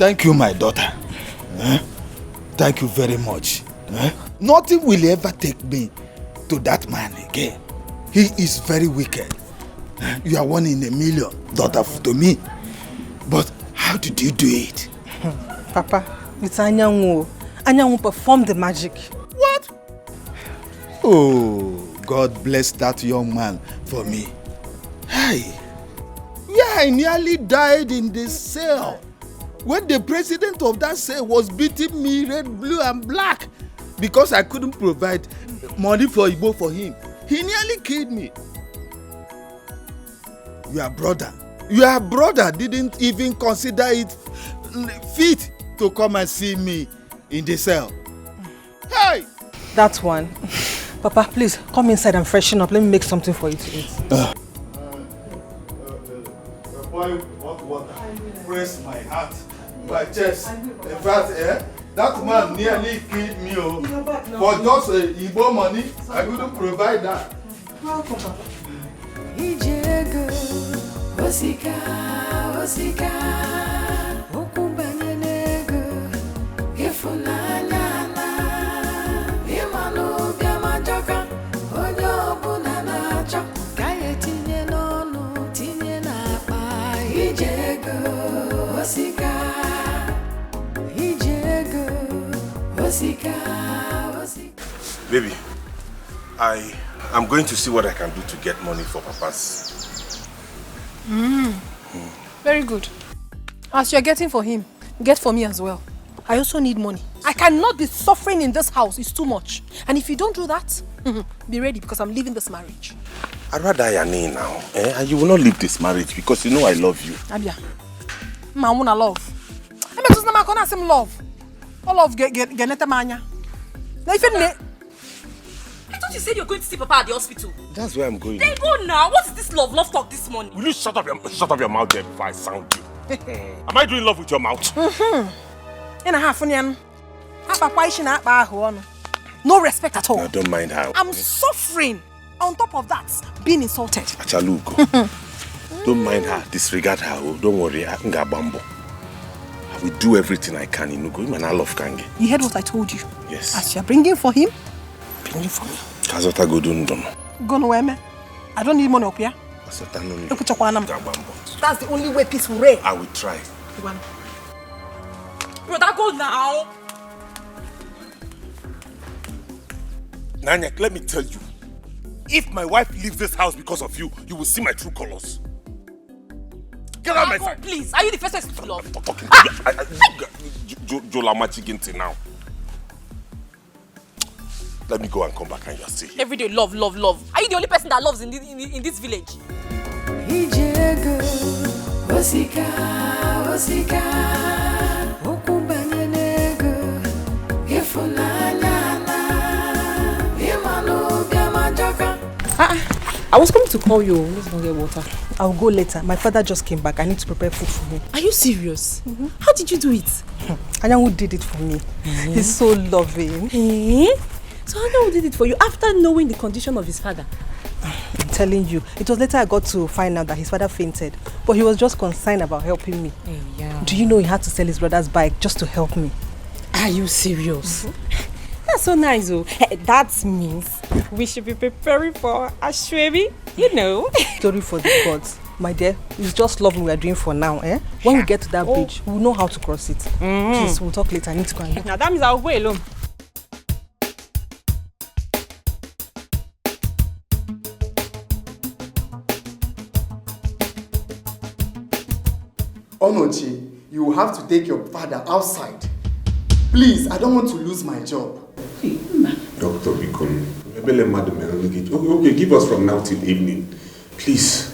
Thank you, my daughter. Thank you very much. Nothing will ever take me to that man again. He is very wicked. You are one in a million, daughter, to me. But how did you do it? Papa, it's Anyanwu. Anyanwu performed the magic. What? Oh, God bless that young man for me. Hey, yeah, I nearly died in the cell when the president of that cell was beating me red, blue, and black because I couldn't provide money for Igbo for him. He nearly killed me. Your brother didn't even consider it fit to come and see me in the cell. Hey! That one. Papa, please, come inside and freshen up. Let me make something for you to eat. Boy, hot water. Press my heart, my chest. In fact, that man nearly killed me. For just Igbo money, I couldn't provide that. Welcome, Papa. Baby, I'm going to see what I can do to get money for Papa's. Very good. As you're getting for him, get for me as well. I also need money. I cannot be suffering in this house. It's too much. And if you don't do that, be ready because I'm leaving this marriage. I'd rather I need now. And you will not leave this marriage because you know I love you. Abia. I wanna love. I'm just not gonna say love. All love get manya. Now if I thought you said you're going to see Papa at the hospital. That's where I'm going. Then go now. What is this love talk this morning? Will you shut up your mouth there before I sound you? Am I doing love with your mouth? No respect at all. No, don't mind her. I'm suffering. On top of that, being insulted. Achalugo. Don't mind her. Disregard her. Oh. Don't worry. I will do everything I can in Ugo. I love Kange. You heard what I told you? Yes. As you're bringing for him, bring it for me. Kazota go don't. Go nowhere, me. I don't need money up here. That's the only way peace will reign. I will try. Brother, go now. Nanya, let me tell you. If my wife leaves this house because of you, you will see my true colors. Get out of my sight. Please, are you the first person to love? Okay. Jola Machiginti now. Let me go and come back and you're still here. Every day, love. Are you the only person that loves in this village? I was coming to call you. Let's go get water. I'll go later. My father just came back. I need to prepare food for him. Are you serious? How did you do it? Anyanwu did it for me. He's so loving. So Anyanwu did it for you after knowing the condition of his father? I'm telling you, it was later I got to find out that his father fainted. But he was just concerned about helping me. Do you know he had to sell his brother's bike just to help me? Are you serious? That's so nice, oh. That means we should be preparing for Ashwebi, you know. Story for the gods. My dear, it's just loving we are doing for now, eh? When we get to that bridge, we'll know how to cross it. Please, we'll talk later. I need to go and get. Now that means I'll go alone. Onochi, you will have to take your father outside. Please, I don't want to lose my job. Doctor, okay, give us from now till evening. Please.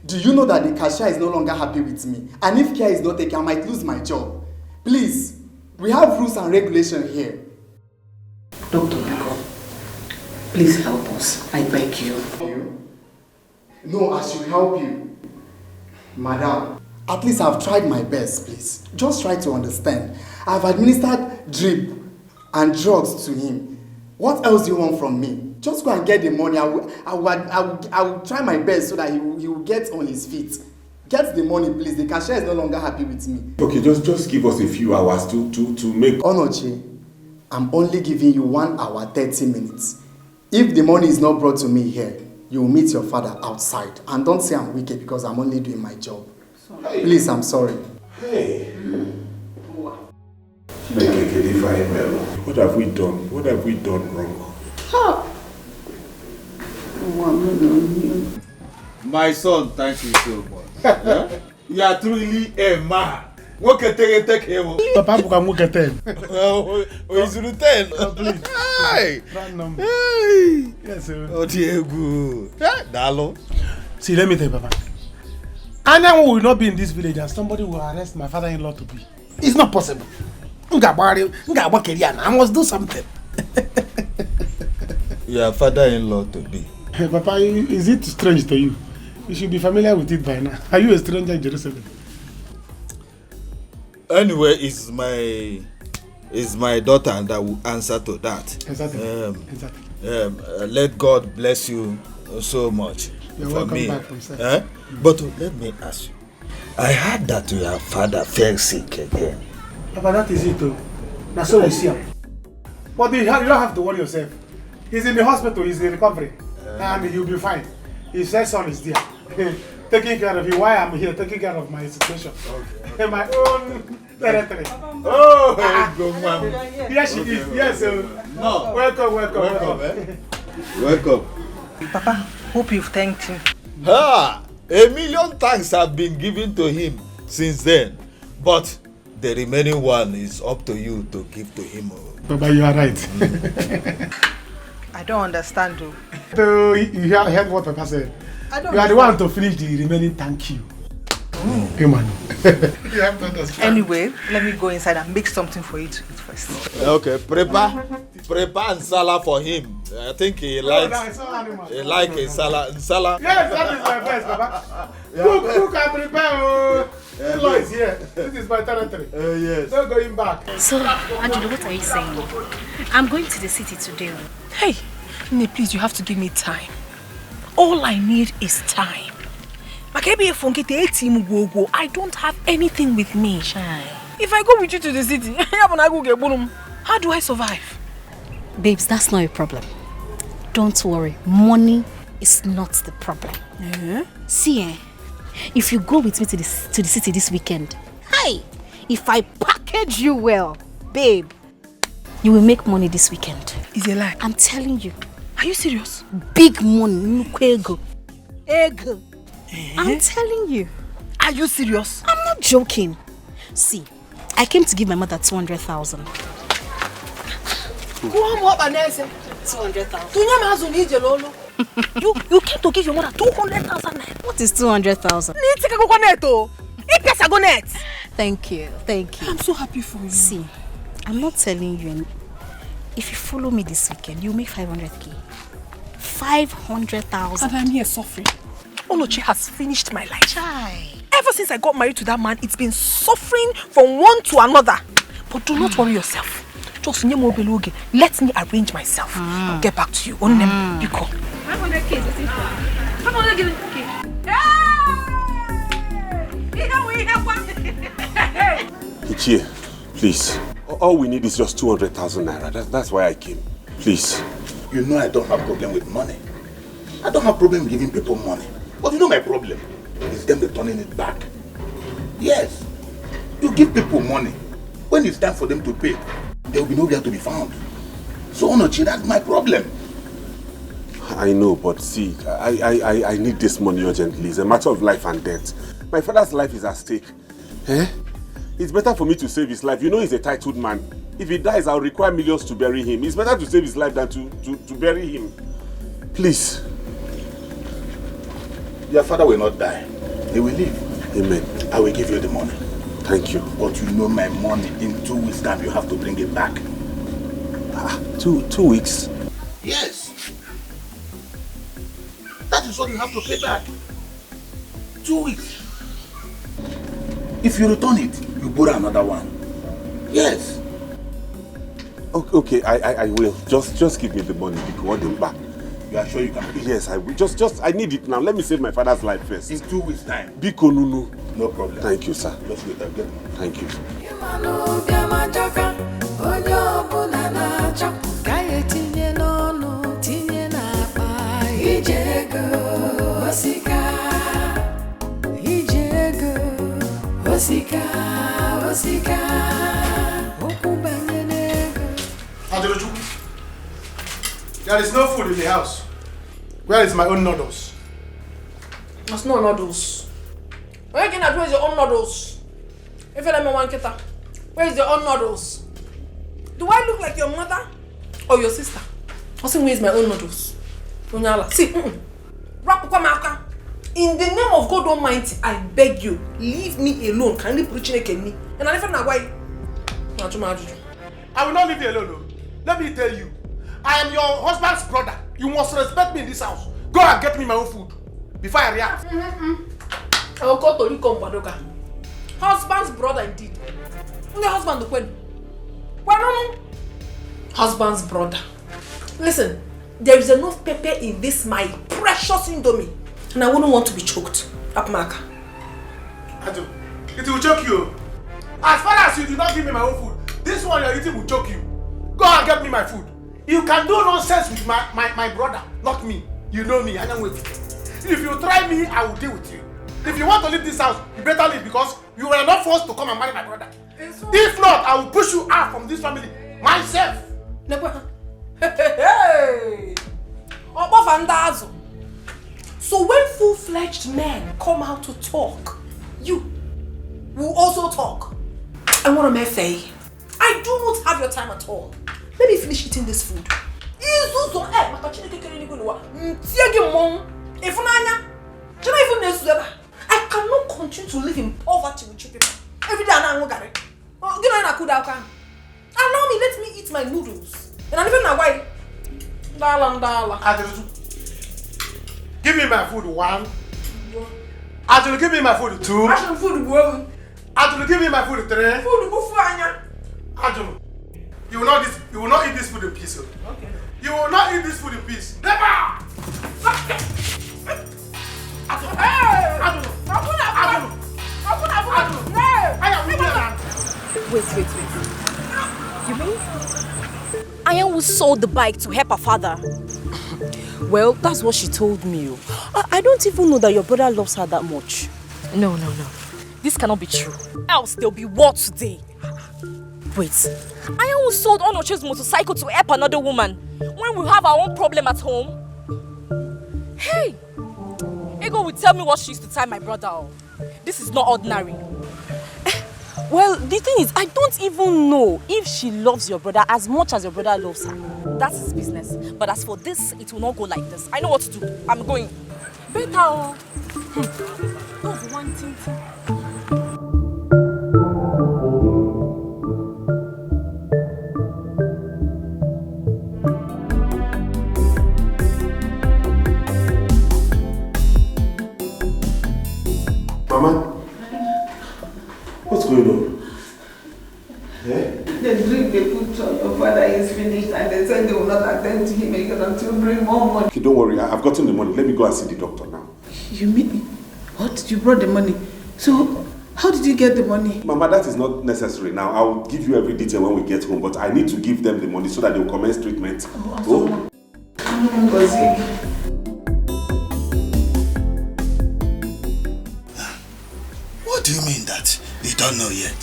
Do you know that the cashier is no longer happy with me? And if care is not taken, I might lose my job. Please, we have rules and regulations here. Dr. Biko, please help us. I beg you. No, I should help you. Madam, at least I've tried my best, please. Just try to understand. I've administered drip and drugs to him. What else do you want from me? Just go and get the money. I will try my best so that he will get on his feet. Get the money, please. The cashier is no longer happy with me. Okay, just give us a few hours to make... Onochi, I'm only giving you 1 hour, 30 minutes. If the money is not brought to me here, you will meet your father outside. And don't say I'm wicked because I'm only doing my job. Hey. Please, I'm sorry. Hey. What have we done? What have we done wrong? My son, thank you so much. Huh? You are truly a man. What can take him? Papa, you can look at 10. Oh, is it 10? Please. Hey. That number. Hey. Yes, sir. Oh, Diego. Dalo. See, let me tell you, Papa. Anyone will not be in this village and somebody will arrest my father-in-law to be. It's not possible. I must do something. Your father-in-law to be. Hey, Papa, is it strange to you? You should be familiar with it by now. Are you a stranger in Jerusalem? Anyway, it's my daughter that will answer to that. Exactly. Exactly. Let God bless you so much. You're for welcome me. back from sir. But let me ask you. I heard that your father fell sick again. Papa, that is it, though. That's all I see him. But you don't have to worry yourself. He's in the hospital, he's in recovery. And he'll be fine. His son is there. Taking care of you. Why I'm here, taking care of my situation. Okay. In my own territory. Oh, good mom. Yes, she is. Yes, sir. No. Welcome. Welcome. Papa, hope you've thanked him. Ah, 1,000,000 thanks have been given to him since then. But the remaining one is up to you to give to him. Papa, you are right. I don't understand though. So you heard what Papa said. You are the one to finish the remaining thank you. Amen. You have to understand. Anyway, let me go inside and make something for you to eat first. Okay, prepare salad for him. I think he likes a salad. Yes, that is my best, Papa. Cook and prepare. Elo is here. This is my territory. Yes. No going back. So, Angelo, what are you saying? I'm going to the city today. Hey, Nne, please, you have to give me time. All I need is time. I don't have anything with me. If I go with you to the city, how do I survive? Babes, that's not a problem. Don't worry. Money is not the problem. See, if you go with me to the city this weekend, if I package you well, babe, you will make money this weekend. Is it a lie? I'm telling you. Are you serious? Big money. Ego. I'm telling you. Are you serious? I'm not joking. See, I came to give my mother 200,000. 200,000. You came to give your mother 200,000. What is 200,000? Thank you. I'm so happy for you. See, I'm not telling you. If you follow me this weekend, you'll make 500k. 500,000. And I'm here suffering. Onochi has finished my life. Ever since I got married to that man, it's been suffering from one to another. But do not worry yourself. Just let me arrange myself. I'll get back to you. You go. 500k. 500k. Ichie, please. All we need is just 200,000 naira. That's why I came. Please. You know I don't have problem with money. I don't have problem giving people money. But you know my problem is them returning it back. Yes. You give people money. When it's time for them to pay, there will be nowhere to be found. So Onochi, that's my problem. I know, but see, I need this money urgently. It's a matter of life and death. My father's life is at stake. It's better for me to save his life. You know he's a titled man. If he dies, I'll require millions to bury him. It's better to save his life than to bury him. Please. Your father will not die. He will live. Amen. I will give you the money. Thank you. But you know my money, in 2 weeks' time you have to bring it back. 2 weeks? Yes. That is what you have to pay back. 2 weeks. If you return it, you borrow another one. Yes. Okay, I will. Just give me the money. You want them back. You are sure you can pay? Yes, I will. Just, I need it now. Let me save my father's life first. In 2 weeks' time. Biko Nunu. No problem. Thank you, sir. Just wait, I'll get money. Thank you. There is no food in the house. Where is my own noodles? There's no noodles. Where can I do your own noodles? If you let me one kita, where is your own noodles? Do I look like your mother or your sister? I say, where is my own noodles? See, in the name of God Almighty, I beg you, leave me alone. Can you preach me? And I never know why. I will not leave you alone. Let me tell you, I am your husband's brother. You must respect me in this house. Go and get me my own food before I react. I will call Tori Kombadoka. Husband's brother indeed. The husband when? Husband's brother. Listen, there is enough pepper in this my precious indomie, and I wouldn't want to be choked. Upmark. It will choke you. As far as you do not give me my own food, this one you're eating will choke you. Go and get me my food. You can do nonsense with my brother, not me. You know me, I am with you. If you try me, I will deal with you. If you want to leave this house, you better leave because you were not forced to come and marry my brother. If not, I will push you out from this family myself. Hey! So when full-fledged men come out to talk, you will also talk. I want to say, I do not have your time at all. Let me finish eating this food. I cannot continue to live in poverty with you people. Every day I'm going to allow me, let me eat my noodles. And I don't even know why. Give me my food, 1. Actually, give me my food, 2. Actually, give me my food, 3. Actually, you will not eat this food in peace. Okay. You will not eat this food in peace. Never! Wait. You mean Aya who sold the bike to help her father? Well, that's what she told me. I don't even know that your brother loves her that much. No. This cannot be true. Else there'll be war today. Wait. Aya who sold Onoche's motorcycle to help another woman when we have our own problem at home? Hey! Ego will tell me what she used to tie my brother on. This is not ordinary. Well, the thing is, I don't even know if she loves your brother as much as your brother loves her. That's his business. But as for this, it will not go like this. I know what to do. I'm going. Better. Don't one thing. Mama, what's going on? The drink they put on your father is finished and they said they will not attend to him again until bring more money. Okay, don't worry. I've gotten the money. Let me go and see the doctor now. You mean what? You brought the money? So, how did you get the money? Mama, that is not necessary now. I will give you every detail when we get home, but I need to give them the money so that they will commence treatment. What do you mean that you don't know yet?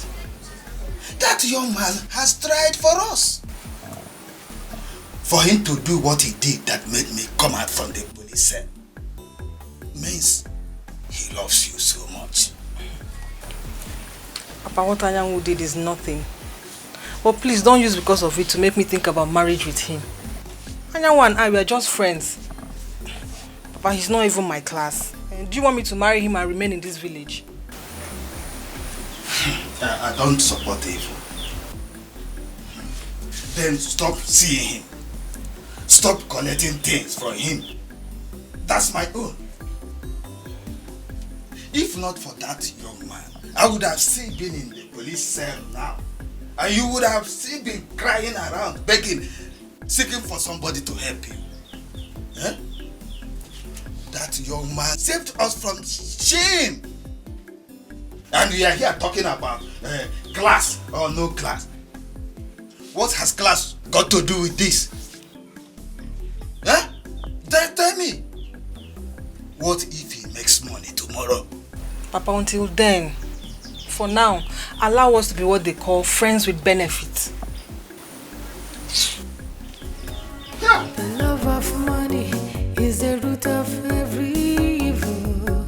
That young man has tried for us. For him to do what he did that made me come out from the police cell means he loves you so much. Papa, what Anyanwu did is nothing. But please don't use because of it to make me think about marriage with him. Anyanwu and I were just friends. Papa, he's not even my class. And do you want me to marry him and remain in this village? I don't support evil. Then stop seeing him. Stop collecting things from him. That's my own. If not for that young man, I would have still been in the police cell now. And you would have still been crying around, begging, seeking for somebody to help you. Eh? That young man saved us from shame. And we are here talking about class or no class. What has class got to do with this? Huh? Tell me. What if he makes money tomorrow? Papa, until then, for now, allow us to be what they call friends with benefits. Yeah. The love of money is the root of every evil.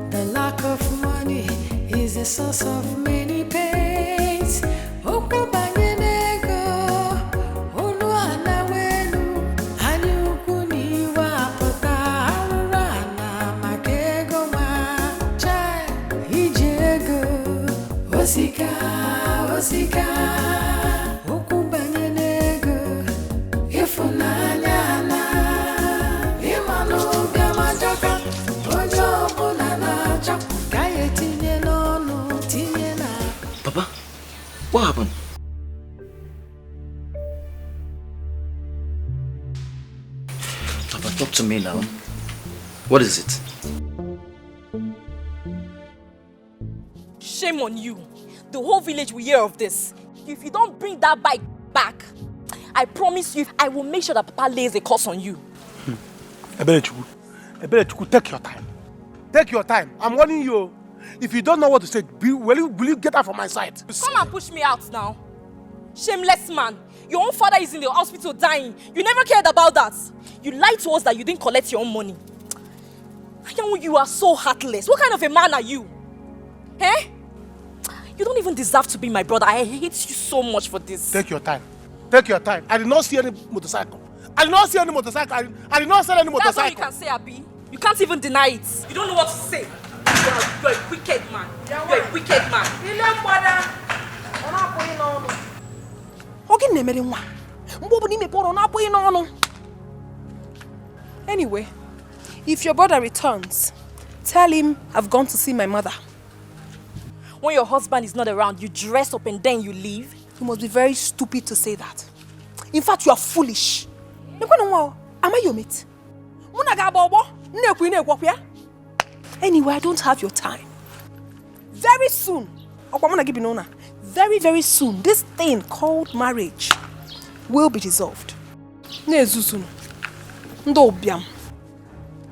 The lack of money is the source of many pains. Osika, ukubanyenego, ifunanya na, imanu biamajaka, ojo bunana chak, kaye tinye nono, tinye na. Papa, what happened? Papa, talk to me now. What is it? Shame on you. The whole village will hear of this. If you don't bring that bike back, I promise you, I will make sure that Papa lays a curse on you. Eberechuku, take your time. Take your time. I'm warning you. If you don't know what to say, will you get out from my sight? Come and push me out now. Shameless man. Your own father is in the hospital dying. You never cared about that. You lied to us that you didn't collect your own money. You are so heartless. What kind of a man are you? Eh? You don't even deserve to be my brother. I hate you so much for this. Take your time. Take your time. I did not see any motorcycle. I did not see any motorcycle. I did not see any motorcycle. That's all you can say, Abi. You can't even deny it. You don't know what to say. You're a wicked man. You're a wicked man. Anyway, if your brother returns, tell him I've gone to see my mother. When your husband is not around, you dress up and then you leave? You must be very stupid to say that. In fact, you are foolish. Am I your mate? Anyway, I don't have your time. Very soon, very, very soon, this thing called marriage will be dissolved.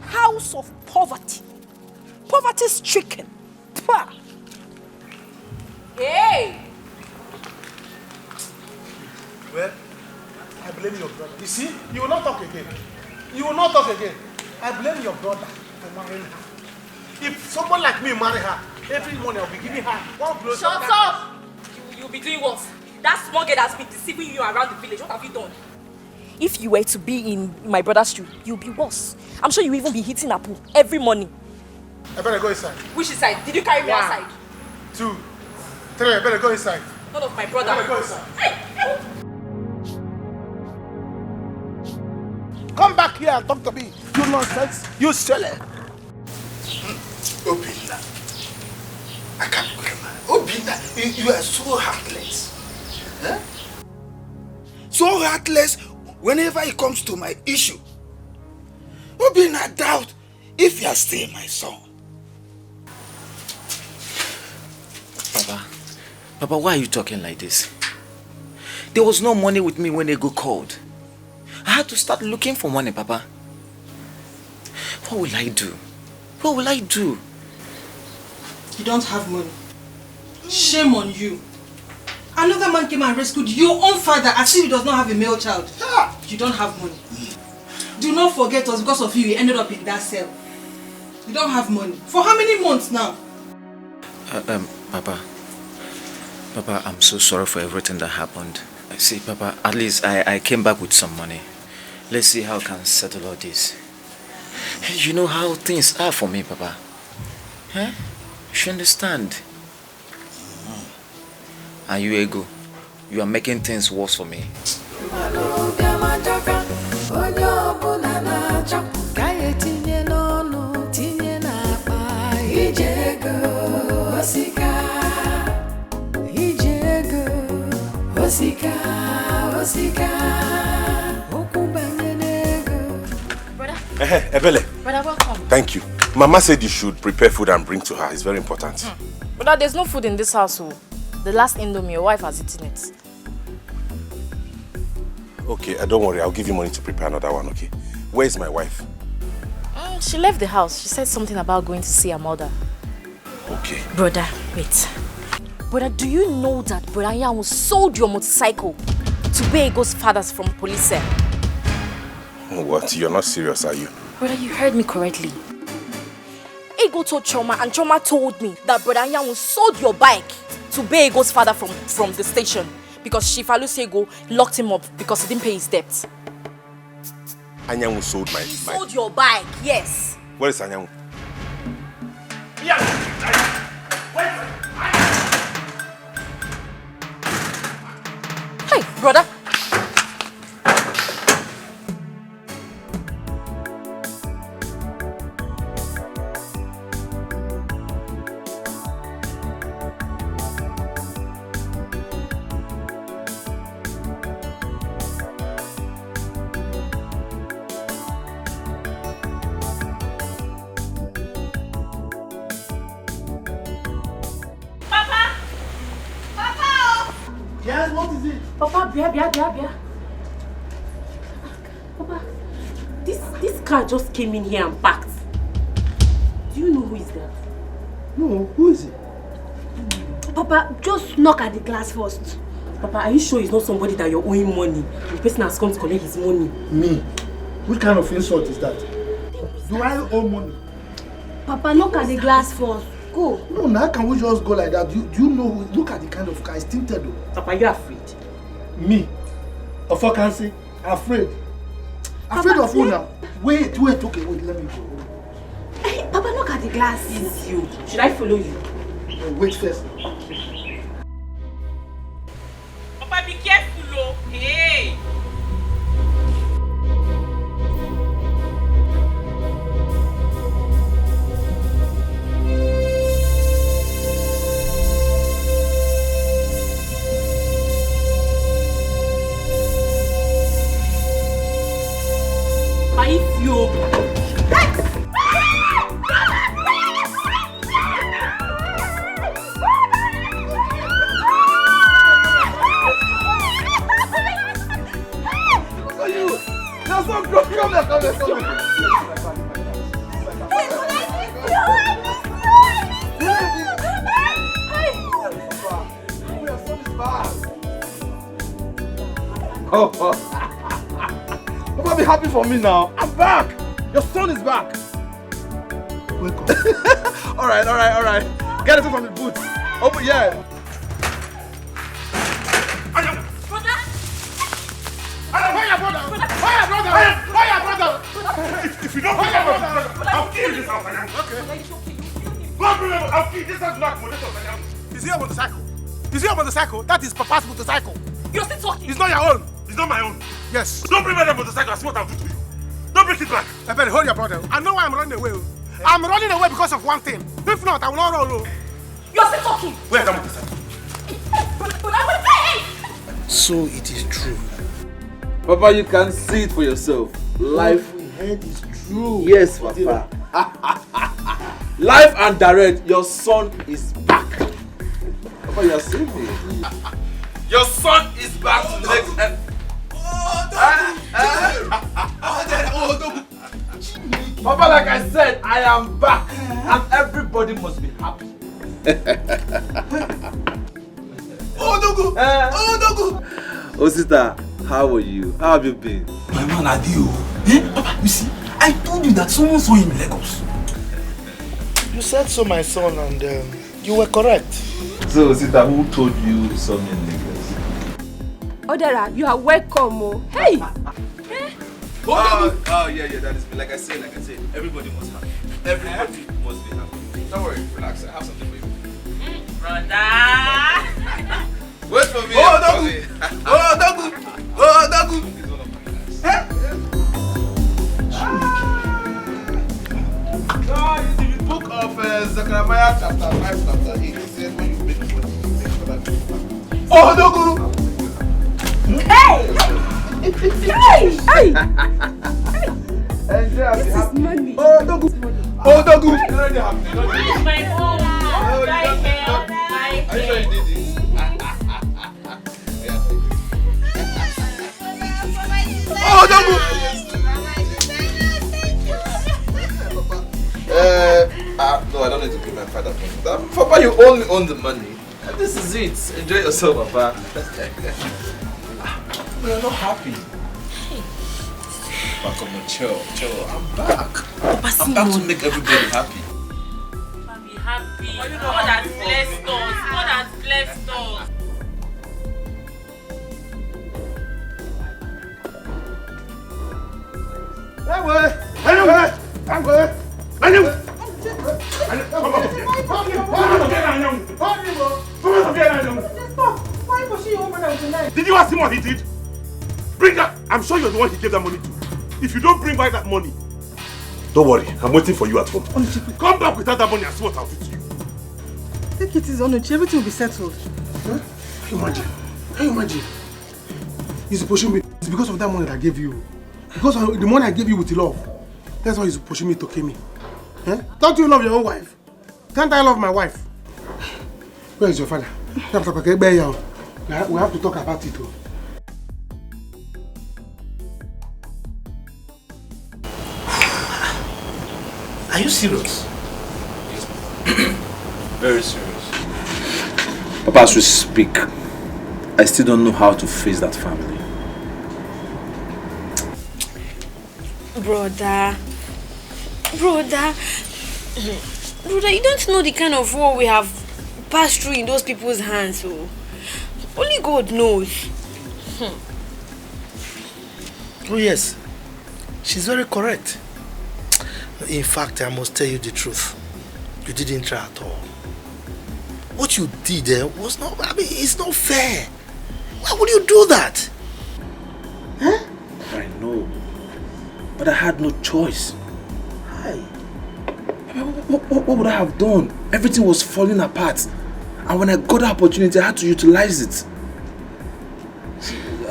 House of poverty. Poverty stricken. Pah. Hey! Well, I blame your brother. You see, you will not talk again. You will not talk again. I blame your brother for marrying her. If someone like me marry her, every morning I'll be giving her one blow. Shut up! You'll be doing what? That small girl has been deceiving you around the village. What have you done? If you were to be in my brother's shoe, you'll be worse. I'm sure you'll even be hitting Apu every morning. I better go inside. Which side? Did you carry me outside? 2, 3, I better go inside. None of my brother. I better go inside. Hey! Come back here and talk to me. You nonsense. You silly. Obinna. I can't remember. Obinna, you are so heartless. Huh? So heartless whenever it comes to my issue. Obinna, doubt if you are still my son. Papa, why are you talking like this? There was no money with me when Ego called. I had to start looking for money, Papa. What will I do? What will I do? You don't have money. Shame on you. Another man came and rescued your own father as if he does not have a male child. You don't have money. Do not forget us, because of you, he ended up in that cell. You don't have money. For how many months now? Papa, I'm so sorry for everything that happened. See, Papa, at least I came back with some money. Let's see how I can settle all this. You know how things are for me, Papa. Huh? You should understand. And you, Ego, you are making things worse for me. Brother, Ebele. Brother, welcome. Thank you. Mama said you should prepare food and bring to her. It's very important. Brother, there's no food in this house. So the last Indomie, your wife has eaten it. Okay, don't worry. I'll give you money to prepare another one, okay? Where is my wife? She left the house. She said something about going to see her mother. Okay. Brother, wait. Brother, do you know that Brother Yamu sold your motorcycle to pay Ego's fathers from police cell? What? You're not serious, are you? Brother, you heard me correctly. Ego told Choma and Choma told me that Brother Yamu sold your bike to pay Ego's father from the station because Shifalu's Ego locked him up because he didn't pay his debt. Anyanwu sold my bike. Sold your bike, yes. Where is Anyanwu? Hey, brother. Yes, what is it? Papa, Bia. Papa, this car just came in here and parked. Do you know who is that? No, who is it? Papa, just knock at the glass first. Papa, are you sure it's not somebody that you're owing money? The person has come to collect his money. Me? Which kind of insult is that? Do I owe money? Papa, knock at the glass first. Go. No, now can we just go like that? Do you know? Look at the kind of car. It's tinted though. Papa, you're afraid. Me? Of what can say? Afraid? Afraid of who now? Wait, okay, wait, let me go. Hey, Papa, look at the glass. It's you. Should I follow you? No, wait first. Papa, be careful, oh. Hey! It's you. Papa, be happy for me now. I'm back. Your son is back. Welcome. all right. Get it from the boot. Open, yeah. If you don't pay your brother, I'll kill this house. Okay. I'll kill this house. Is he a motorcycle? Is he a motorcycle? That is Papa's motorcycle. You're still talking. It's not your own. It's not my own. Yes. Don't bring my motorcycle. I see what I'll do to you. Don't bring it back. I better hold your brother. I know why I'm running away. I'm running away because of one thing. If not, I will not roll. You're still talking. Where's that motorcycle? So it is true. Papa, you can see it for yourself. Life. What we heard is true. Yes, Papa. Live and direct, your son is back. Papa, you are seeing me. Your son is back to the next Papa, like I said, I am back and everybody must be happy. Oh, sister, how are you? How have you been? My man, Adio. Papa, you see, I told you that someone saw him in Lagos. You said so, my son, and you were correct. So, sister, who told you something in Lagos? Odera, you are welcome. Oh. Hey! Yeah, that is me. Like I said, everybody must happy. Everybody must be happy. Don't worry, relax. I have something for you. Brother! Wait for me. Dagu. In the book of Zechariah chapter 5, chapter 8, it says when you make what you take for that. Dagu. Hey! Enjoy. This is money. Oh, Dogu. Oh, Dogu. This is my home. Are you sure you did this? Oh, Dogu. No, I don't need to give my father money. Papa, you only own the money. This is it. Enjoy yourself, Papa. You're not happy. Papa, come on, chill. I'm back. I'm back to make everybody happy. Papa, be happy. God has blessed us. God has blessed us. Did you ask him what he did? Bring that! I'm sure you're the one he gave that money to. If you don't bring back that money, don't worry, I'm waiting for you at home. Come back without that money and see what I'll do to you. Take it easy, Onuchi. Everything will be settled. Huh? Can you imagine? He's pushing me. It's because of that money that I gave you. Because of the money I gave you with love. That's why he's pushing me to kill me. Huh? Don't you love your own wife? Can't I love my wife? Where is your father? We have to talk about it too. Are you serious? Very serious. Papa, as we speak, I still don't know how to face that family. Brother, you don't know the kind of war we have passed through in those people's hands. So only God knows. Oh yes, she's very correct. In fact, I must tell you the truth. You didn't try at all. What you did was not, it's not fair. Why would you do that? Huh? I know, but I had no choice. What would I have done? Everything was falling apart. And when I got the opportunity, I had to utilize it.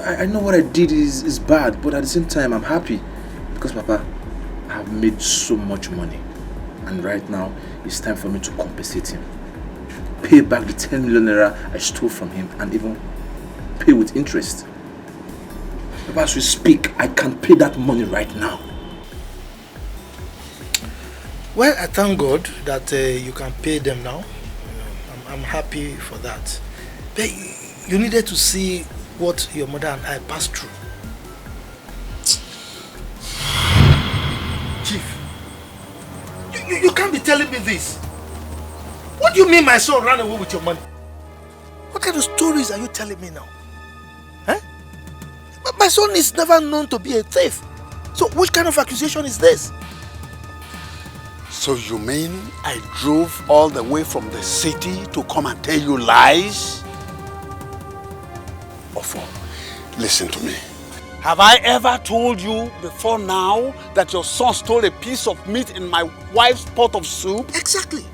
I know what I did is bad, but at the same time, I'm happy. Because, Papa, I have made so much money. And right now, it's time for me to compensate him. Pay back the 10 million naira I stole from him and even pay with interest. Papa, as we speak, I can pay that money right now. Well, I thank God that you can pay them now. I'm happy for that. But you needed to see what your mother and I passed through. Chief, you can't be telling me this. What do you mean my son ran away with your money? What kind of stories are you telling me now? Huh? My son is never known to be a thief. So which kind of accusation is this? So you mean I drove all the way from the city to come and tell you lies? Ofo, listen to me. Have I ever told you before now that your son stole a piece of meat in my wife's pot of soup? Exactly.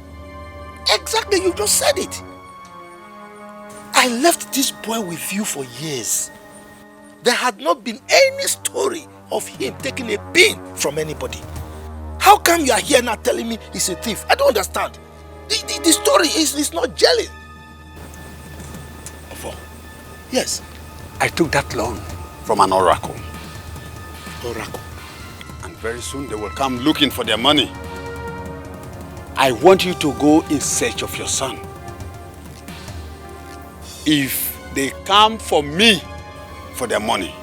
Exactly, you just said it. I left this boy with you for years. There had not been any story of him taking a pin from anybody. How come you are here now telling me he's a thief? I don't understand. The story is not gelling. Yes. I took that loan from an oracle. Oracle? And very soon they will come looking for their money. I want you to go in search of your son. If they come for me for their money,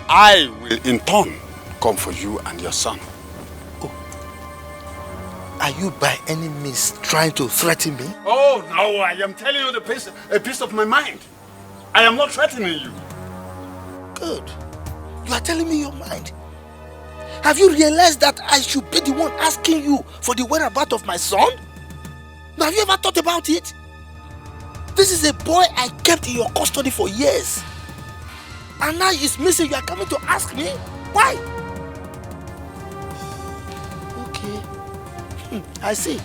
I will in turn come for you and your son. Are you by any means trying to threaten me? Oh, no, I am telling you a piece of my mind. I am not threatening you. Good. You are telling me your mind. Have you realized that I should be the one asking you for the whereabouts of my son? Now, have you ever thought about it? This is a boy I kept in your custody for years. And now he's missing. You are coming to ask me? Why? Okay. I see.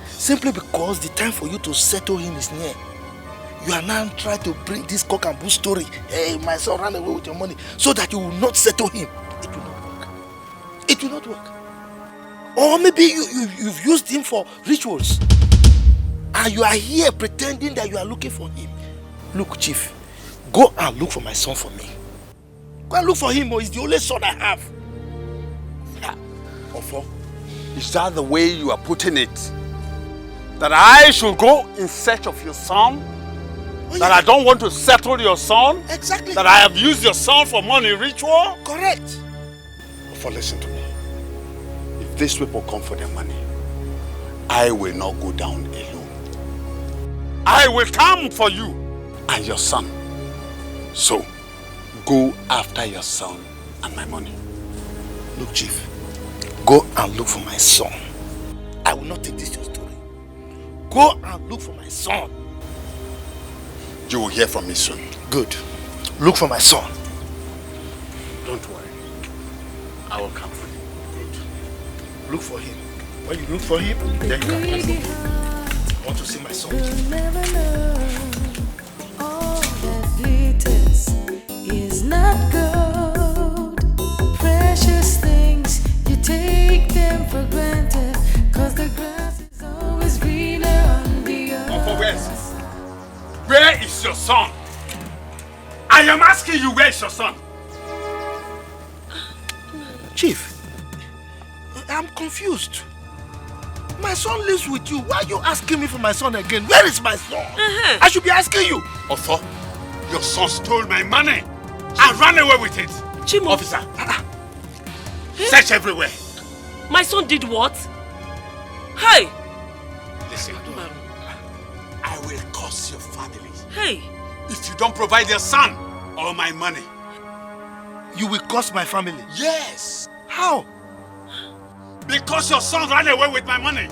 Simply because the time for you to settle him is near. You are now trying to bring this cock and bull story. Hey, my son ran away with your money, so that you will not settle him. It It will not work. Or maybe you've used him for rituals. And you are here pretending that you are looking for him. Look, Chief, go and look for my son for me. Go and look for him, or he's the only son I have. Ofo, is that the way you are putting it? That I should go in search of your son? Oh, that I don't want to settle your son? Exactly. That I have used your son for money ritual? Correct. Ofo, listen to me. If these people come for their money, I will not go down alone. I will come for you and your son. So, go after your son and my money. Look, Chief, go and look for my son. I will not take this your story. Go and look for my son. You will hear from me soon. Good. Look for my son. Don't worry. I will come for you. Good. Look for him. When you look for him, then you can come for me. I want to see my son. You'll never know all that glitters is not gold. Precious things, you take them for granted, cause the grass is always greener on the other. Where is your son? I am asking you, where is your son? Chief, I'm confused. My son lives with you. Why are you asking me for my son again? Where is my son? I should be asking you. Otho, your son stole my money and ran away with it. Chimo. Officer, search everywhere. My son did what? Hey! Listen, I will curse your family. Hey! If you don't provide your son or my money. You will curse my family? Yes. How? Because your son ran away with my money.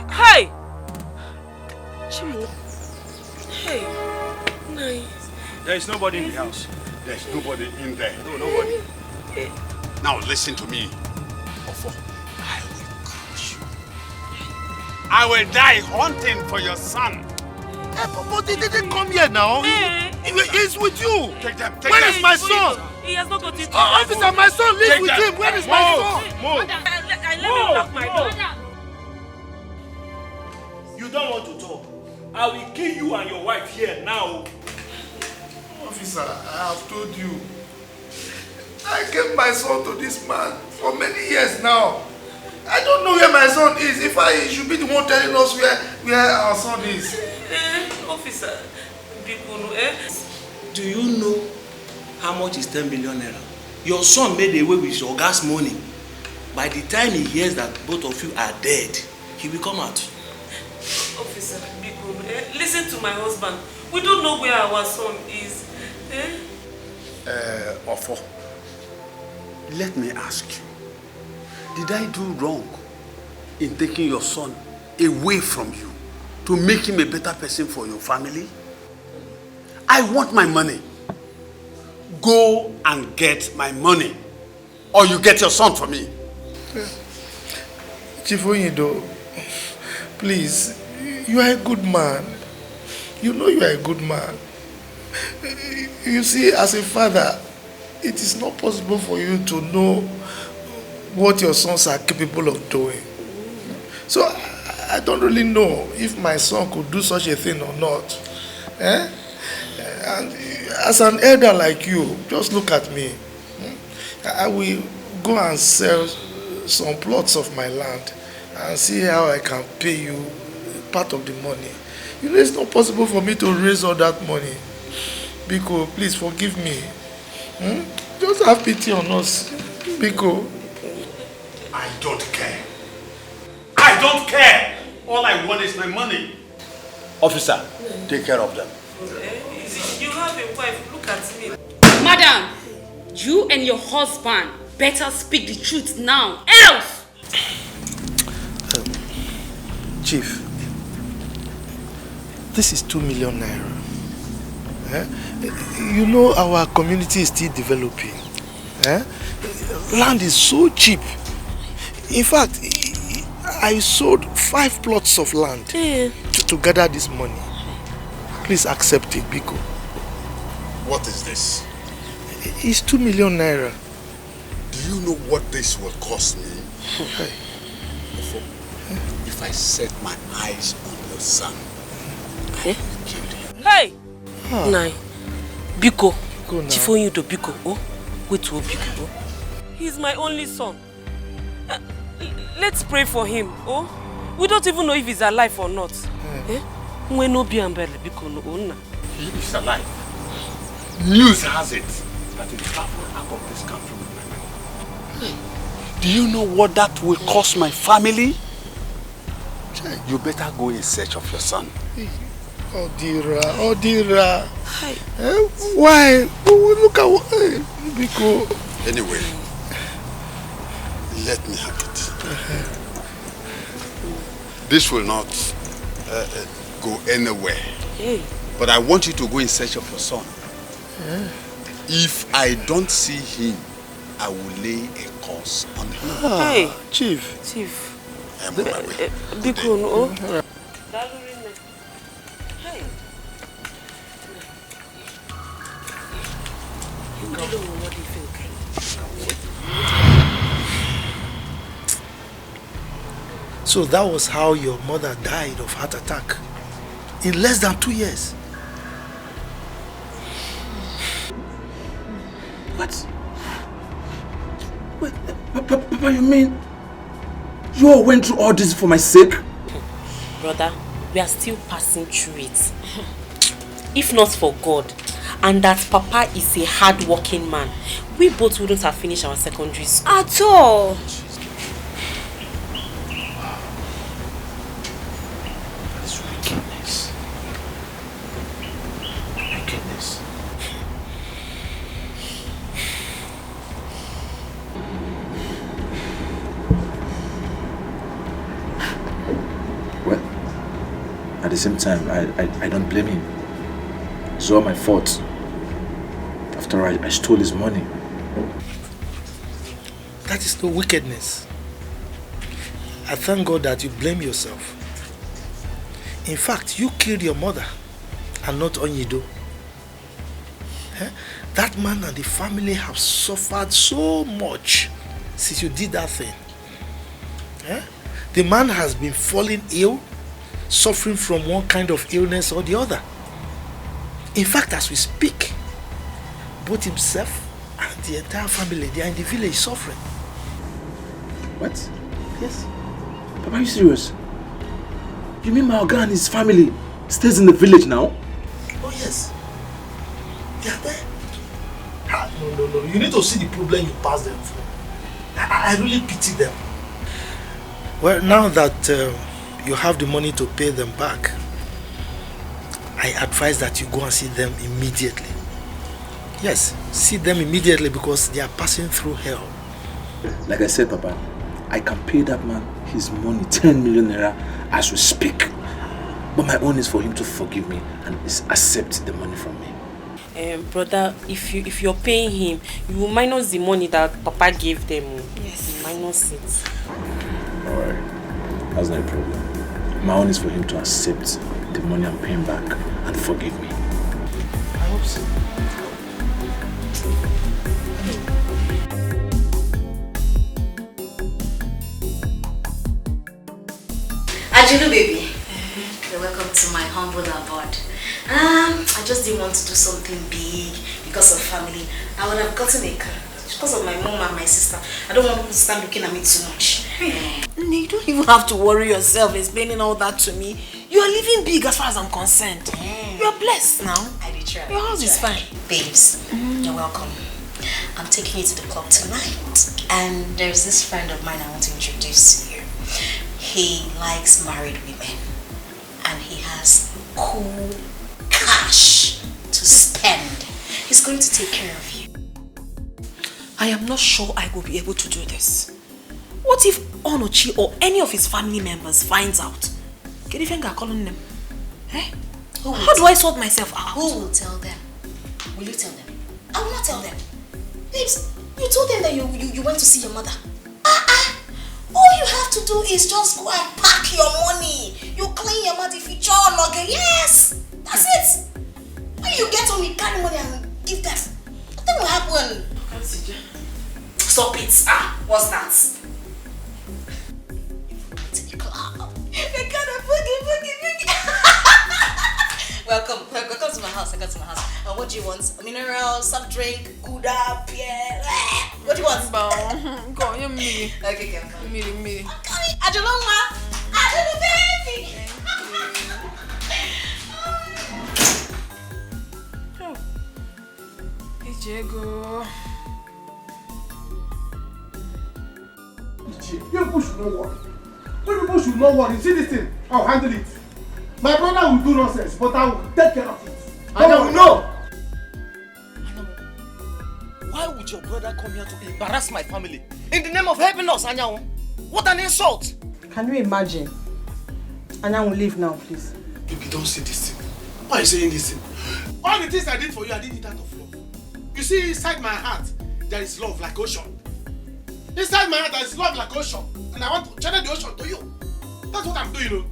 Hey! Chimo. Hey. Nice. There is nobody in the house. There is nobody in there. No, nobody. Now listen to me. Ofo, I will crush you. I will die hunting for your son. But he didn't come here now. He's with you. Take them. Where is my son? He has not got it. Officer, my son lives with him. Where is my son? Move. I let him lock my door. You don't want to talk. I will kill you and your wife here now. Officer, I have told you. I gave my son to this man for many years now. I don't know where my son is. If I should be the one telling us where our son is. Officer, do you know how much is 10 million naira? Your son made away with your gas money. By the time he hears that both of you are dead, he will come out. Officer, listen to my husband. We don't know where our son is. Ofo, let me ask you. Did I do wrong in taking your son away from you to make him a better person for your family? I want my money. Go and get my money, or you get your son for me. Chief Ini Edo, please, you are a good man. You know you are a good man. You see, as a father, it is not possible for you to know what your sons are capable of doing. So I don't really know if my son could do such a thing or not. And as an elder like you, just look at me. I will go and sell some plots of my land and see how I can pay you part of the money. You know, it's not possible for me to raise all that money. Biko, please forgive me. Just have pity on us. Biko. I don't care. I don't care. All I want is my money. Officer, take care of them. You have a wife. Look at me. Madam, you and your husband better speak the truth now, else! Chief, this is 2 million naira. You know our community is still developing. Land is so cheap. In fact, I sold 5 plots of land to gather this money. Please accept it, Biko. What is this? It's 2 million naira. Do you know what this will cost me? Hey. If I set my eyes on your son, I will kill him. Hey! Ah. Nai, Biko, Chifonyu to Biko, oh? Wait to Biko, oh? He's my only son. Let's pray for him, oh? We don't even know if he's alive or not. Eh? When no be Biko no owner. He is alive. News has it that he traveled out of this country with my money. Do you know what that will cost my family? You better go in search of your son. Oh Dira. Why? Look at what... Because... Anyway, let me have it. This will not go anywhere. Hey. But I want you to go in search of your son. If I don't see him, I will lay a curse on him. Hey, Chief. I'm on my way. Biko no, oh? So that was how your mother died of heart attack in less than 2 years. What? Wait, Papa, you mean you all went through all this for my sake? Brother, we are still passing through it. If not for God, and that Papa is a hard-working man, we both wouldn't have finished our secondary school. At all. That's wickedness. Wickedness. Well, at the same time, I don't blame him. It's all my fault. After all, I stole his money. That is no wickedness. I thank God that you blame yourself. In fact, you killed your mother and not Ini Edo. That man and the family have suffered so much since you did that thing. The man has been falling ill, suffering from one kind of illness or the other. In fact, as we speak, both himself and the entire family, they are in the village suffering. What? Yes. Papa, are you serious? You mean my Oga and his family stays in the village now? Oh yes. They are there. No. You need to see the problem you passed them through. I really pity them. Well, now that you have the money to pay them back, I advise that you go and see them immediately. Yes, see them immediately because they are passing through hell. Like I said, Papa, I can pay that man his money, 10 million naira, as we speak. But my own is for him to forgive me and accept the money from me. Brother, if you're paying him, you will minus the money that Papa gave them. Yes. Minus it. Alright, that's not a problem. My own is for him to accept the money I'm paying back and forgive me. I hope so. Ajulu baby, you're welcome to my humble abode. I just didn't want to do something big because of family. I would have gotten a car because of my mom and my sister. I don't want people to start looking at me too much. You don't even have to worry yourself explaining all that to me. You are living big as far as I'm concerned. You are blessed now. I did try. Your house is fine. Babes, you're welcome. I'm taking you to the club tonight. And there's this friend of mine I want to introduce to you. He likes married women. And he has cool cash to spend. He's going to take care of you. I am not sure I will be able to do this. What if Onochi or any of his family members finds out? Get the finger calling them. Eh? How do I sort myself out? Who will tell them? Will you tell them? I will not tell them. Babes, you told them that you went to see your mother. All you have to do is just go and pack your money. You clean your mouth if you jaw log. Yes, that's it. When you get home, you carry money and give them. Nothing will happen. Stop it. What's that? Welcome to my house. What do you want? A mineral, soft drink, Gouda, beer. What do you want? Go, you me. Okay, girl. Me. Okay, Ajaloma. Ajaloma, baby. Ijego. You people should not worry. You people should not worry. See this thing? I'll handle it. My brother will do nonsense, but I will take care of it. And I will know. Why would your brother come here to embarrass my family? In the name of helping us, Anyanwu? What an insult! Can you imagine? Anyanwu will leave now, please. Baby, don't say this thing. Why are you saying this thing? All the things I did for you, I did it out of love. You see, inside my heart, there is love like ocean. Inside my heart, there is love like ocean. And I want to channel the ocean to you. That's what I'm doing, you know.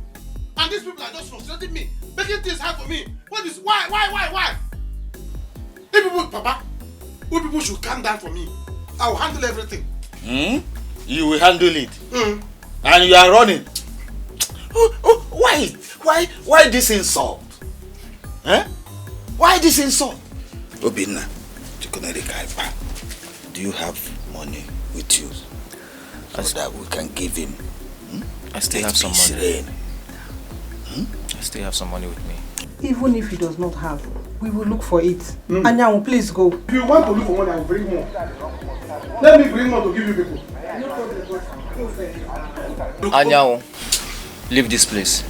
And these people are just frustrating me, making things hard for me. What is, why? If people, Papa, you people should calm down for me. I will handle everything. You will handle it. And you are running. Why this insult? Why this insult? Obinna, do you have money with you so that we can give him? I still have some money. I still have some money with me. Even if he does not have, we will look for it. Anyanwu, please go. If you want to look for money, I will bring more. Let me bring more to give you people. Anyanwu, leave this place.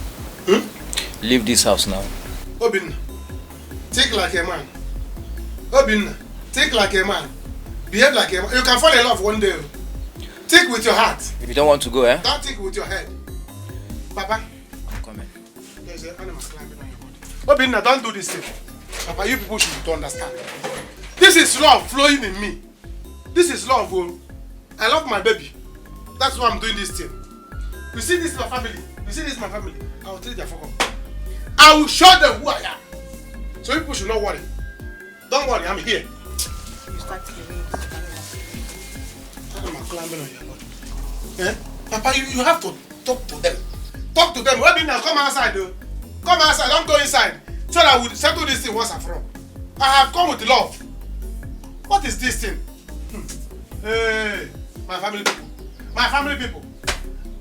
Leave this house now. Obinna, think like a man. Obinna, think like a man. Behave like a man. You can fall in love one day. Think with your heart. If you don't want to go, Don't think with your head. Papa. I'm coming. There's an animal climbing on your body. Obinna, don't do this thing. Papa, you people should understand. This is love flowing in me. This is love, oh. I love my baby. That's why I'm doing this thing. You see, this is my family. I will treat their fuck up. I will show them who I am. So people should not worry. Don't worry, I'm here. You start to I'm climbing on your body. Papa, you have to talk to them. Talk to them. Obinna, come outside, though. Come outside, don't go inside. So that we'll settle this thing once and for all. I have come with love. What is this thing? Hey, my family people. My family people.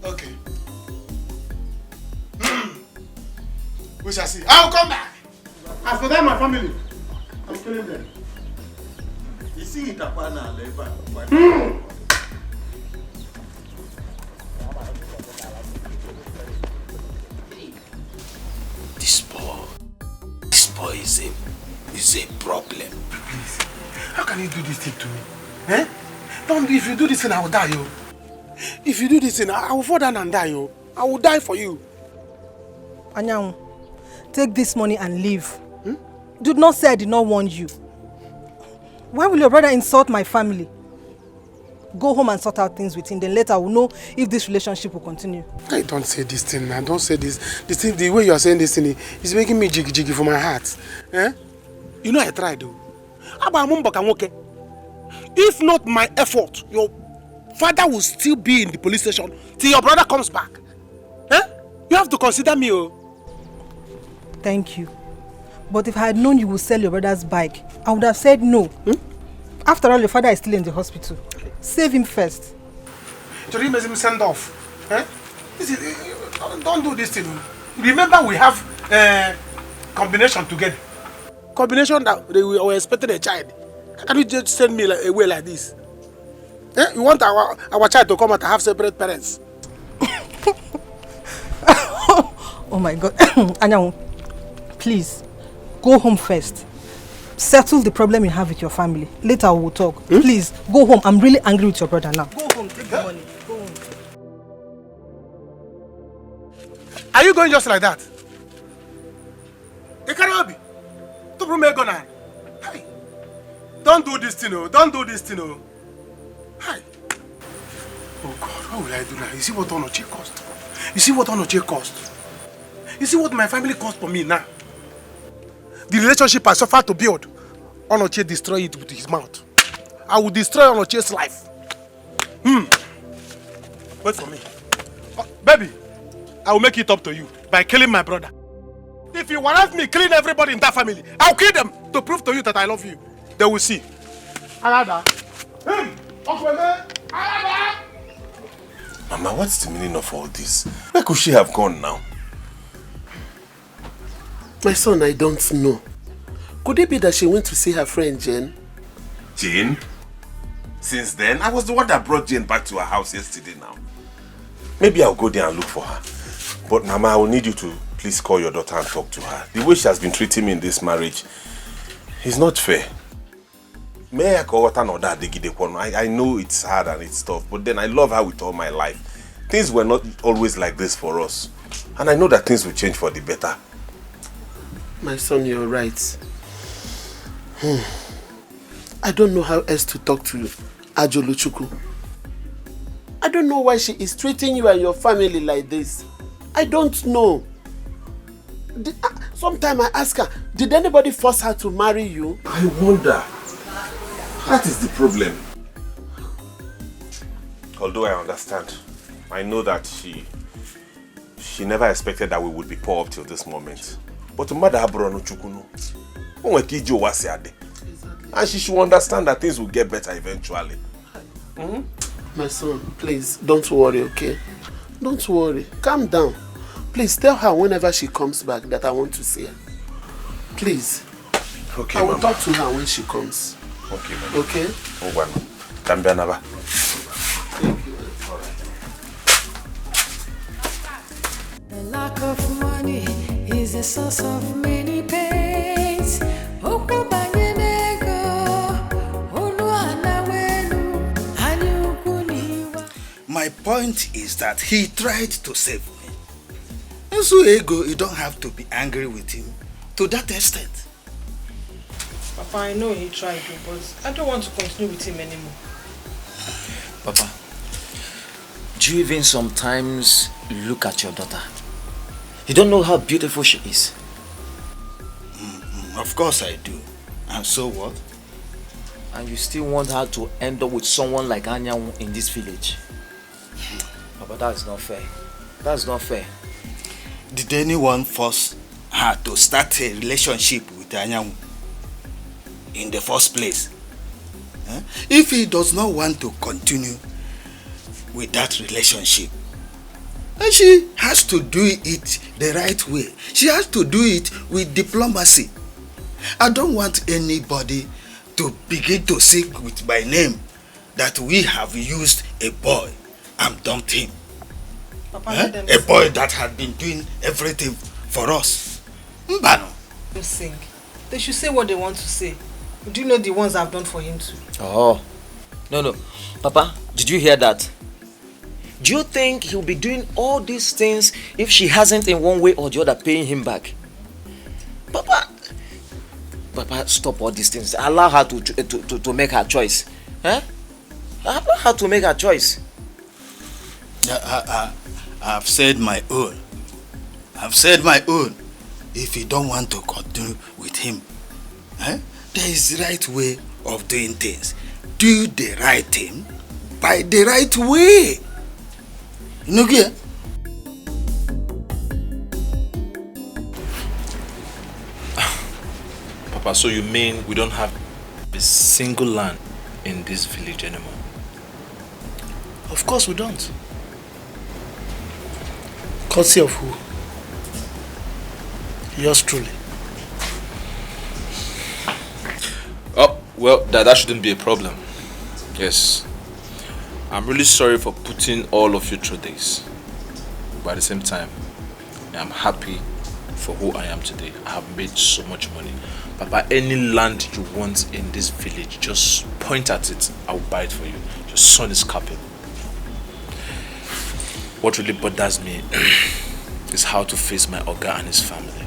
Okay. We shall see. I'll come back. As for them, my family, I'm killing them. You see it upon our labor. This boy is a problem. How can you do this thing to me? Don't, if you do this thing, I will die, yo. If you do this thing, I will fall down and die, yo. I will die for you. Anyanwu, take this money and leave. Do not say I did not warn you. Why will your brother insult my family? Go home and sort out things with him. Then later we'll know if this relationship will continue. I don't say this thing, man. Don't say this. This thing, the way you are saying this thing is making me jiggy for my heart. You know I tried, though. If not my effort, your father will still be in the police station till your brother comes back. You have to consider me, oh. Thank you. But if I had known you would sell your brother's bike, I would have said no. After all, your father is still in the hospital. Save him first. Today makes him send off. Don't do this thing. Remember we have combination together. Combination that we were expecting a child. Can you just send me away like this? You want our child to come out and have separate parents? Oh my God. Anyanwu, please, go home first. Settle the problem you have with your family. Later we will talk. Please, go home. I'm really angry with your brother now. Go home, take the money. Go home. Are you going just like that? Don't do this thing, oh. Don't do this thing, oh. Hi. Oh God, what will I do now? You see what Onoche cost? You see what Onoche cost? You see what my family cost for me now? The relationship I suffered to build, Onoche destroyed it with his mouth. I will destroy Onoche's life. Wait for me. Oh, baby, I will make it up to you by killing my brother. The if you want me clean everybody in that family, I'll kill them to prove to you that I love you. They will see. Alada. Hey, Alada. Mama, what's the meaning of all this? Where could she have gone now? My son, I don't know. Could it be that she went to see her friend Jane? Jane? Since then, I was the one that brought Jane back to her house yesterday now. Maybe I'll go there and look for her. But Mama, I will need you to please call your daughter and talk to her. The way she has been treating me in this marriage is not fair. I know it's hard and it's tough, but then I love her with all my life. Things were not always like this for us. And I know that things will change for the better. My son, you're right. I don't know how else to talk to you, Ajoluchuku. I don't know why she is treating you and your family like this. I don't know. Sometimes I ask her, did anybody force her to marry you? I wonder. That is the problem. Although I understand, I know that she never expected that we would be poor up till this moment. But and she should understand that things will get better eventually. My son, please, don't worry, okay? Don't worry. Calm down. Please tell her whenever she comes back that I want to see her. Please. Okay, I will Mama. talk to her when she comes. Okay, Mama. Okay? The lack of money is a source of many pains. My point is that he tried to save me. And so Ego, you don't have to be angry with him to that extent. Papa, I know he tried to, but I don't want to continue with him anymore. Papa, do you even sometimes look at your daughter? You don't know how beautiful she is. Of course I do. And so what? And you still want her to end up with someone like Anyanwu in this village? Papa, that's not fair. That's not fair. Did anyone force her to start a relationship with Anyanwu in the first place? If he does not want to continue with that relationship, she has to do it the right way. She has to do it with diplomacy. I don't want anybody to begin to seek with my name that we have used a boy and dumped him. Papa, A boy that had been doing everything for us. Mbano. Sing. They should say what they want to say. Do you know the ones I've done for him too? Oh. No. Papa, did you hear that? Do you think he'll be doing all these things if she hasn't in one way or the other paying him back? Papa, stop all these things. Allow her to make her choice. Allow her to make her choice. I've said my own. I've said my own. If you don't want to continue with him, there is the right way of doing things. Do the right thing by the right way. You know, yeah? Papa, so you mean we don't have a single land in this village anymore? Of course we don't. Courtesy of who? Yours truly. Oh, well, that shouldn't be a problem. Yes. I'm really sorry for putting all of you through this. But at the same time, I'm happy for who I am today. I have made so much money. Papa, any land you want in this village, just point at it. I'll buy it for you. Your son is capable. What really bothers me is how to face my Oga and his family.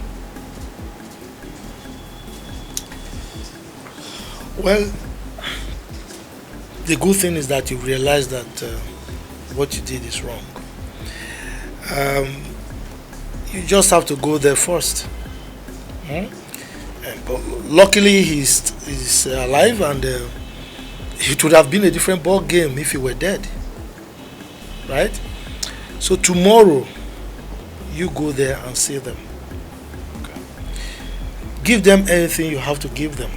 Well, the good thing is that you realize that what you did is wrong. You just have to go there first. But luckily he's alive, and it would have been a different ball game if he were dead. Right? So tomorrow, you go there and see them. Okay. Give them anything you have to give them,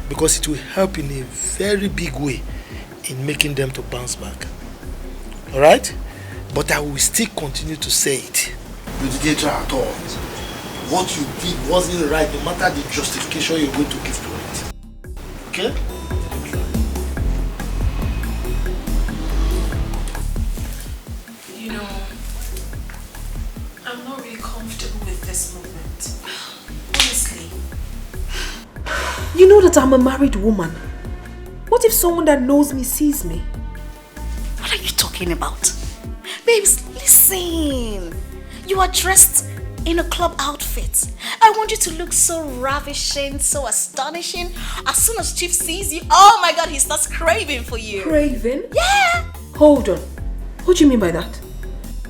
because it will help in a very big way in making them to bounce back. Alright? But I will still continue to say it. Litigator at all. What you did wasn't right, no matter the justification you're going to give to it. Okay? You know, I'm not really comfortable with this movement. Honestly. You know that I'm a married woman. What if someone that knows me sees me? What are you talking about? Babes, listen. You are dressed in a club outfit. I want you to look so ravishing, so astonishing. As soon as Chief sees you, oh my God, he starts craving for you. Craving? Yeah. Hold on. What do you mean by that?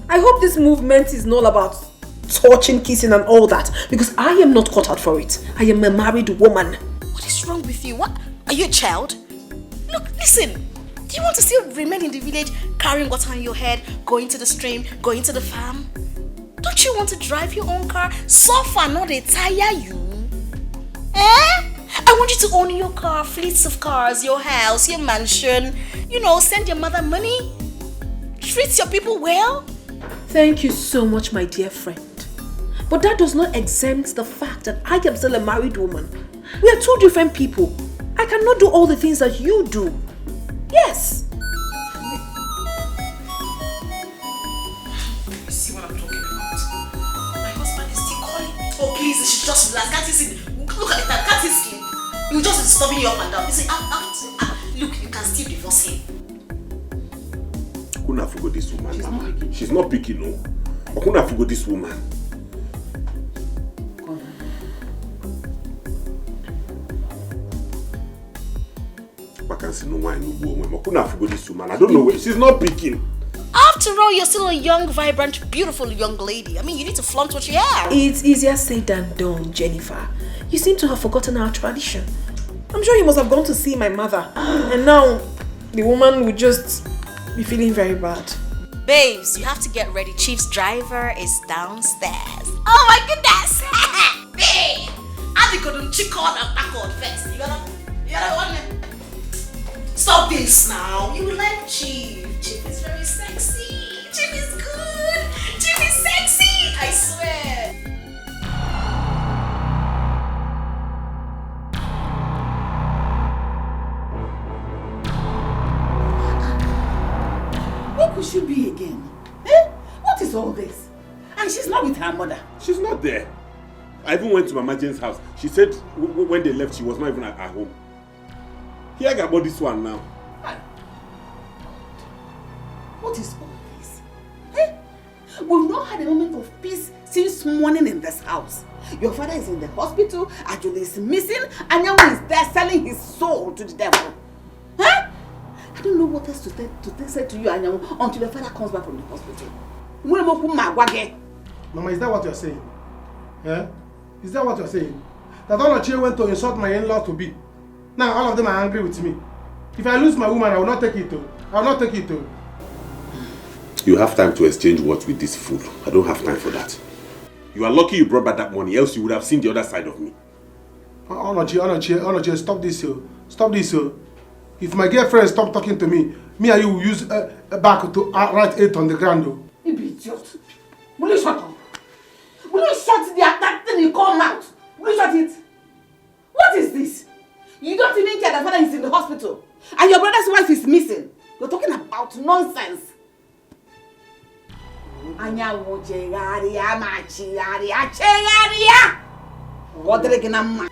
I hope this movement is not about touching, kissing and all that, because I am not cut out for it. I am a married woman. What is wrong with you? What? Are you a child? Look, listen. Do you want to still remain in the village, carrying water on your head, going to the stream, going to the farm? Don't you want to drive your own car? Suffer, not they tire you. I want you to own your car, fleets of cars, your house, your mansion. You know, send your mother money. Treat your people well. Thank you so much, my dear friend. But that does not exempt the fact that I am still a married woman. We are two different people. I cannot do all the things that you do. Yes. You see what I'm talking about? My husband is still calling. Oh, please, you should just relax. Can't you see? Look at the time. Can't you sleep? You will just be disturbing you up and down. You see, look, you can still divorce him. Kuna forgo this woman, Mama. She's not picking, no. But kuna forgo this woman. I can't see no wine, no woman. But kuna forgo this woman. I don't know where. She's not picking. After all, you're still a young, vibrant, beautiful young lady. I mean, you need to flaunt what you have. It's easier said than done, Jennifer. You seem to have forgotten our tradition. I'm sure you must have gone to see my mother. And now, the woman would just be feeling very bad. Babes, you have to get ready. Chief's driver is downstairs. Oh my goodness! Babe! Etiko don't chick on and back on first. You gotta want me. Stop this now. You will like Chief. Chief is very sexy. Chief is good. Chief is sexy. I swear. Where could she be again? Eh? What is all this? And she's not with her mother. She's not there. I even went to Mama Jane's house. She said when they left, she was not even at home. Here I got this one now. What is all this? Eh? We've not had a moment of peace since morning in this house. Your father is in the hospital, Ajuli is missing, and Anyanwu is there selling his soul to the devil. Huh? I don't know what else to say to you, Anyanwu, until your father comes back from the hospital. Mama, is that what you're saying? Yeah? Is that what you're saying? That all of you went to insult my in-law to be. Now all of them are angry with me. If I lose my woman, I will not take it to. I will not take it to. You have time to exchange words with this fool. I don't have time for that. You are lucky you brought back that money, else you would have seen the other side of me. Onochi, stop this, yo. Stop this, yo. If my girlfriend stop talking to me, and you will use a back to write it on the ground, yo. You be idiot. Will you shut up? Will you shut that thing you call mouth? Will you shut it? What is this? You don't even care that father is in the hospital. And your brother's wife is missing. You're talking about nonsense. Anyanwu chegharịa ma chegharịa chegharịa. What did I get? Mama,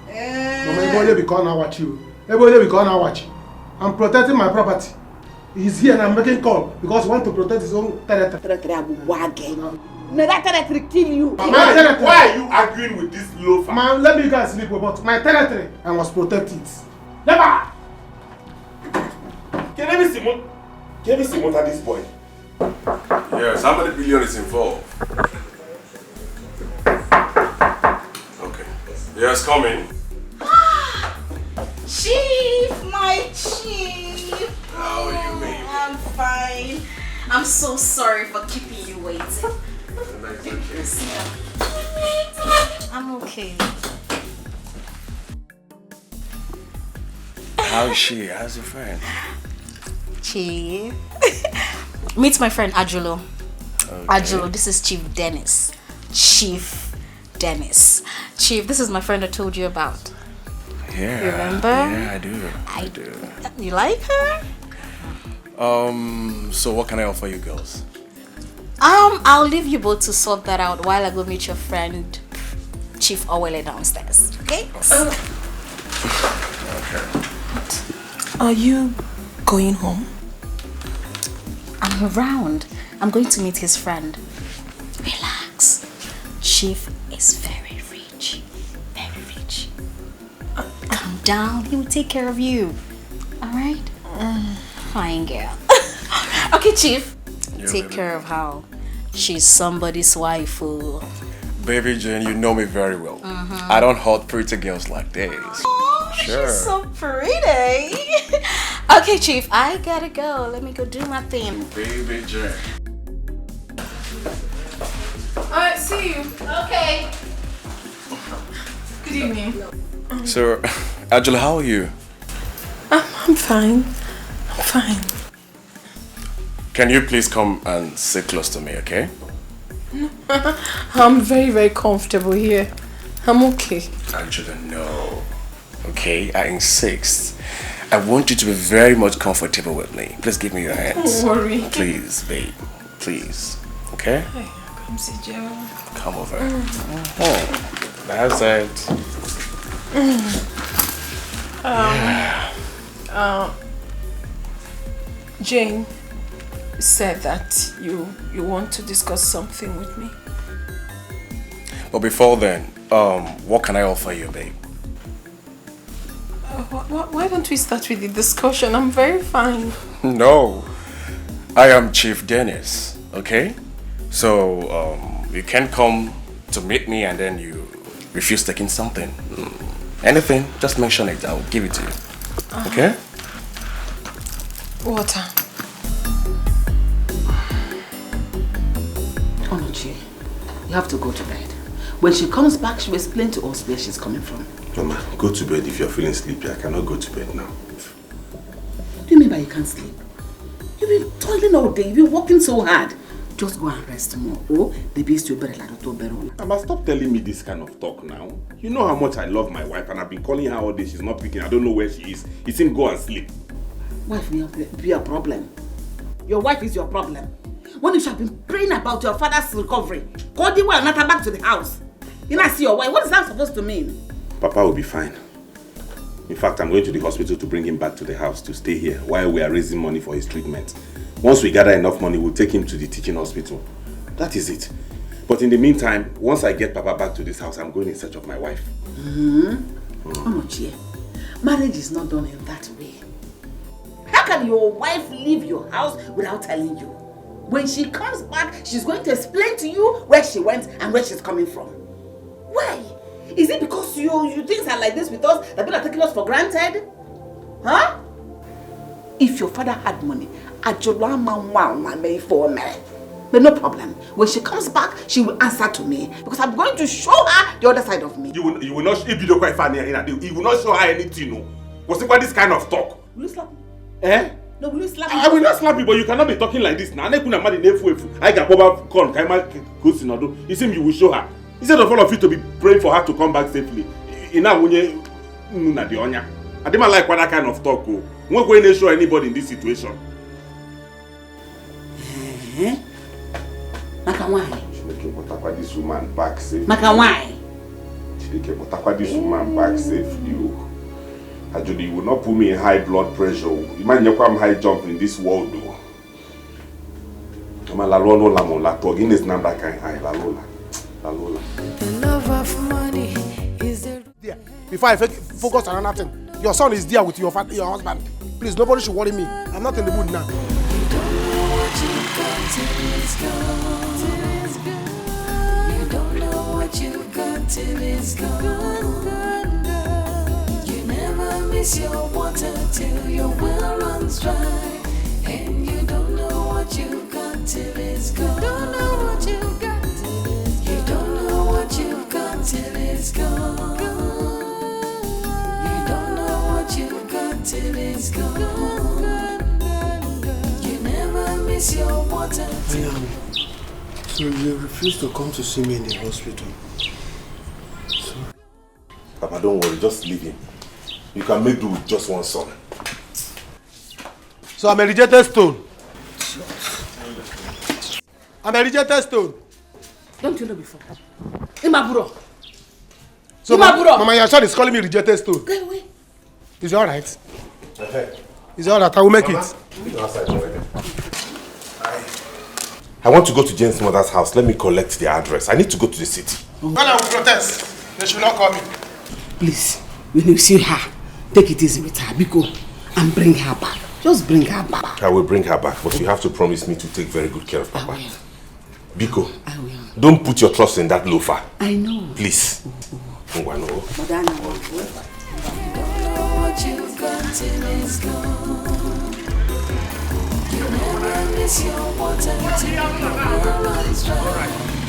everybody be calling watch you. Everybody be calling watch. I'm protecting my property. He's here and I'm making call because he wants to protect his own territory. May that territory kill you. Mama, why are you arguing with this loafer? Man, let me go and sleep about my territory. I must protect it. Never! Can you see what at this point? Yes, how many billion is involved? Okay. Yes, come in. Chief, my chief. How are you, baby? I'm fine. I'm so sorry for keeping you waiting. I'm okay. How's she? How's your friend? Chief. Meet my friend Ajulo. Okay. Ajulo, this is Chief Dennis. Chief Dennis. Chief, this is my friend I told you about. Yeah. Remember? Yeah, I do. You like her? So what can I offer you girls? I'll leave you both to sort that out while I go meet your friend Chief Owele downstairs. Okay? Okay. Are you going home? I'm around. I'm going to meet his friend. Relax. Chief is very rich. Very rich. Calm down. He will take care of you. Alright? Fine girl. Okay, Chief. Yeah, take baby. care of her. She's somebody's wife. Baby Jane, you know me very well. I don't hold pretty girls like this. Oh, Sure. she's so pretty. Okay, Chief, I gotta go. Let me go do my thing. Baby Jane. Alright, see you. Okay. Good evening. So, Angela, how are you? I'm fine. I'm fine. Can you please come and sit close to me, okay? I'm very, very comfortable here. I'm okay. Angela, no. Okay, I insist. I want you to be very much comfortable with me. Please give me your hands. Don't worry. Please, babe. Please. Okay? Hey, come sit down. Come over. Oh, that's it. Jane said that you want to discuss something with me. But before then, what can I offer you, babe? Why don't we start with the discussion? I'm very fine. No. I am Chief Dennis, okay? So, you can't come to meet me and then you refuse taking something. Anything, just mention it. I'll give it to you. Okay? Water. Onochi, you have to go to bed. When she comes back, she will explain to us where she's coming from. Mama, go to bed if you're feeling sleepy. I cannot go to bed now. What do you mean by you can't sleep? You've been toiling all day. You've been working so hard. Just go and rest more. Oh, the beast you better like to better. Mama, stop telling me this kind of talk now. You know how much I love my wife and I've been calling her all day. She's not picking. I don't know where she is. It's him, go and sleep. Wife will be a problem. Your wife is your problem. When you should have been praying about your father's recovery, call the one not back to the house. You not see your wife. What is that supposed to mean? Papa will be fine. In fact, I'm going to the hospital to bring him back to the house to stay here while we are raising money for his treatment. Once we gather enough money, we'll take him to the teaching hospital. That is it. But in the meantime, once I get Papa back to this house, I'm going in search of my wife. Onochie, marriage is not done in that way. How can your wife leave your house without telling you? When she comes back, she's going to explain to you where she went and where she's coming from. Why? Is it because you things are like this with us that people are taking us for granted? Huh? If your father had money, but no problem. When she comes back, she will answer to me because I'm going to show her the other side of me. You will not, if you don't quite find her, you will not show her anything, no. What's about this kind of talk? Will you slap me? Eh? No, will you slap me? I will not slap you, but you cannot be talking like this now. I can probably call you see, you will show her. Instead of all of you to be praying for her to come back safely, I didn't like that kind of talk. We're not going to show anybody in this situation. Maka why? This woman back safe. Maka why? This woman back safely. Actually, you will not put me in high blood pressure. Imagine you come high jump in this world, though. The love of money is the... There. Before I focus on another thing, your son is there with your husband. Please, nobody should worry me. I'm not in the mood now. You don't know what you got till it's gone. You never miss your water till your well runs dry. And you don't know what you got till it's gone. Don't know what you got till it's gone. You don't know what you got till it's gone. You don't know what you got till So you refuse to come to see me in the hospital? Sorry. Papa, don't worry, just leave him. You can make do with just one son. So I'm a rejected stone. I'm a rejected stone. Don't you know before? Imaburo. So Mama, your son is calling me rejected stone. Go away. Is it alright? Is it alright? I will make it. I want to go to Jane's mother's house. Let me collect the address. I need to go to the city. When I will protest, they should not call me. Please, when you see her, take it easy with her, Biko, and bring her back. Just bring her back. I will bring her back, but you have to promise me to take very good care of Papa. I will. Biko, I will. don't put your trust in that loafer. I know. Please. Ngwano. What you've got is gone. You never miss your water till your well runs dry.